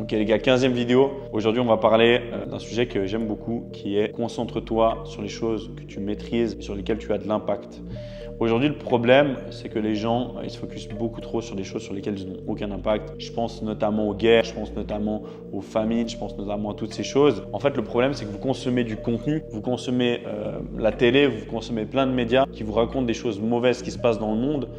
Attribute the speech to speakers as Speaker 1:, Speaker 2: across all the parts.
Speaker 1: Ok les gars, 15e vidéo. Aujourd'hui, on va parler d'un sujet que j'aime beaucoup qui est concentre-toi sur les choses que tu maîtrises et sur lesquelles tu as de l'impact. Aujourd'hui, le problème, c'est que les gens, ils se focusent beaucoup trop sur des choses sur lesquelles ils n'ont aucun impact. Je pense notamment aux guerres, je pense notamment aux famines, je pense notamment à toutes ces choses. En fait, le problème, c'est que vous consommez du contenu, vous consommez la télé, vous consommez plein de médias qui vous racontent des choses mauvaises qui se passent dans le monde.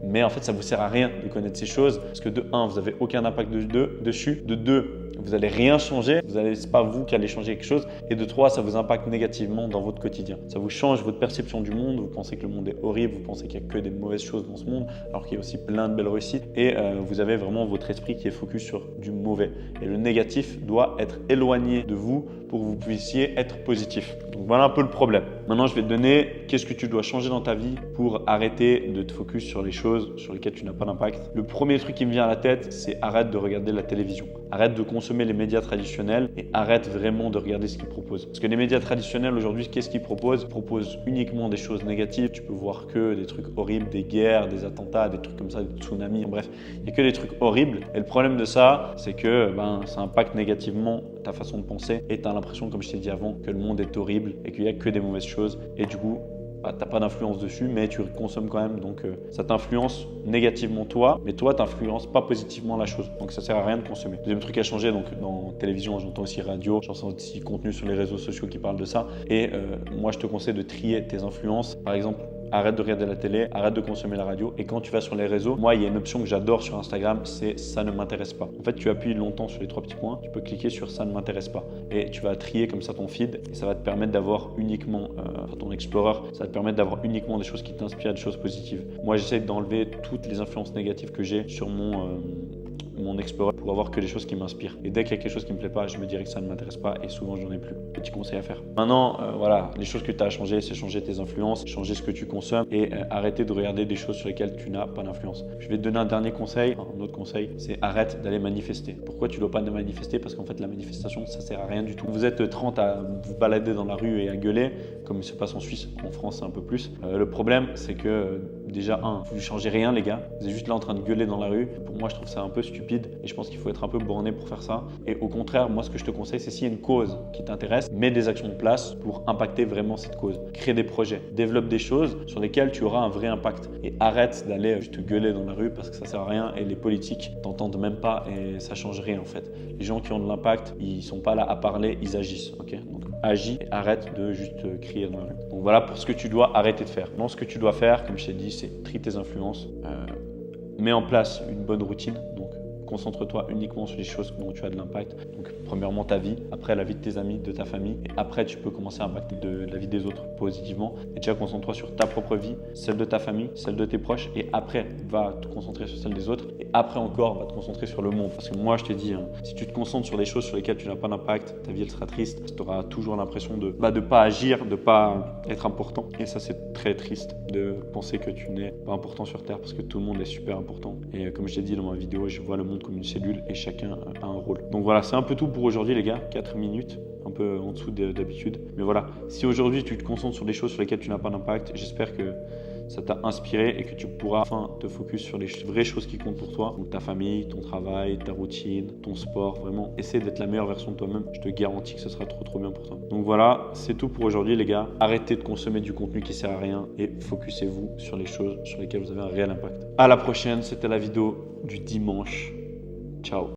Speaker 1: Mais en fait, ça ne vous sert à rien de connaître ces choses parce que de 1, vous n'avez aucun impact dessus. De 2, vous n'allez rien changer. Ce n'est pas vous qui allez changer quelque chose. Et de 3, ça vous impacte négativement dans votre quotidien. Ça vous change votre perception du monde. Vous pensez que le monde est horrible. Vous pensez qu'il n'y a que des mauvaises choses dans ce monde alors qu'il y a aussi plein de belles réussites. Et vous avez vraiment votre esprit qui est focus sur du mauvais. Et le négatif doit être éloigné de vous pour que vous puissiez être positif. Donc voilà un peu le problème. Maintenant, je vais te donner qu'est-ce que tu dois changer dans ta vie pour arrêter de te focus sur les choses sur lesquelles tu n'as pas d'impact. Le premier truc qui me vient à la tête, c'est arrête de regarder la télévision. Arrête de consommer les médias traditionnels et arrête vraiment de regarder ce qu'ils proposent. Parce que les médias traditionnels aujourd'hui, qu'est-ce qu'ils proposent? Ils proposent uniquement des choses négatives. Tu peux voir que des trucs horribles, des guerres, des attentats, des trucs comme ça, des tsunamis, bref. Il n'y a que des trucs horribles. Et le problème de ça, c'est que ça impacte négativement ta façon de penser et tu as l'impression, comme je t'ai dit avant, que le monde est horrible et qu'il n'y a que des mauvaises choses. Et du coup, tu n'as pas d'influence dessus, mais tu consommes quand même. Donc, ça t'influence négativement toi, mais toi, tu n'influences pas positivement la chose. Donc, ça ne sert à rien de consommer. Deuxième truc à changer, donc dans télévision, j'entends aussi radio, j'entends aussi contenu sur les réseaux sociaux qui parlent de ça. Et moi, je te conseille de trier tes influences. Par exemple, arrête de regarder la télé, arrête de consommer la radio. Et quand tu vas sur les réseaux, moi, il y a une option que j'adore sur Instagram, c'est « ça ne m'intéresse pas ». En fait, tu appuies longtemps sur les 3 petits points, tu peux cliquer sur « ça ne m'intéresse pas ». Et tu vas trier comme ça ton feed et ça va te permettre d'avoir uniquement, ton Explorer, ça va te permettre d'avoir uniquement des choses qui t'inspirent, des choses positives. Moi, j'essaie d'enlever toutes les influences négatives que j'ai sur mon Explorer pour avoir que des choses qui m'inspirent. Et dès qu'il y a quelque chose qui me plaît pas, je me dirais que ça ne m'intéresse pas et souvent j'en ai plus. Petit conseil à faire. Maintenant, voilà, les choses que tu as à changer, c'est changer tes influences, changer ce que tu consommes et arrêter de regarder des choses sur lesquelles tu n'as pas d'influence. Je vais te donner un dernier conseil, un autre conseil, c'est arrête d'aller manifester. Pourquoi tu ne dois pas manifester? Parce qu'en fait, la manifestation, ça sert à rien du tout. Vous êtes 30 à vous balader dans la rue et à gueuler, comme il se passe en Suisse, en France, c'est un peu plus. Le problème, c'est que déjà, vous ne changez rien, les gars. Vous êtes juste là en train de gueuler dans la rue. Pour moi, je trouve ça un peu stupide et je pense qu'il faut être un peu borné pour faire ça. Et au contraire, moi, ce que je te conseille, c'est s'il y a une cause qui t'intéresse, mets des actions de place pour impacter vraiment cette cause. Crée des projets, développe des choses sur lesquelles tu auras un vrai impact. Et arrête d'aller juste gueuler dans la rue parce que ça sert à rien et les politiques t'entendent même pas et ça change rien en fait. Les gens qui ont de l'impact, ils sont pas là à parler, ils agissent. Ok, donc agis et arrête de juste crier dans la rue. Donc voilà pour ce que tu dois arrêter de faire. Non, ce que tu dois faire, comme je t'ai dit, c'est trier tes influences. Mets en place une bonne routine. Donc, concentre-toi uniquement sur les choses dont tu as de l'impact. Donc, premièrement, ta vie, après la vie de tes amis, de ta famille. Et après, tu peux commencer à impacter de la vie des autres positivement. Et déjà, concentre-toi sur ta propre vie, celle de ta famille, celle de tes proches. Et après, va te concentrer sur celle des autres. Et après encore, va te concentrer sur le monde. Parce que moi, je te dis, si tu te concentres sur des choses sur lesquelles tu n'as pas d'impact, ta vie, elle sera triste. Tu auras toujours l'impression de ne pas agir, de ne pas être important. Et ça, c'est très triste de penser que tu n'es pas important sur Terre parce que tout le monde est super important. Et comme je t'ai dit dans ma vidéo, je vois le monde comme une cellule et chacun a un rôle. Donc voilà, c'est un peu tout pour aujourd'hui les gars, 4 minutes, un peu en dessous d'habitude. Mais voilà, si aujourd'hui tu te concentres sur des choses sur lesquelles tu n'as pas d'impact, j'espère que ça t'a inspiré et que tu pourras enfin te focus sur les vraies choses qui comptent pour toi. Donc ta famille, ton travail, ta routine, ton sport, vraiment essaie d'être la meilleure version de toi-même. Je te garantis que ce sera trop bien pour toi. Donc voilà, c'est tout pour aujourd'hui les gars. Arrêtez de consommer du contenu qui sert à rien et focussez-vous sur les choses sur lesquelles vous avez un réel impact. À la prochaine, c'était la vidéo du dimanche. Ciao.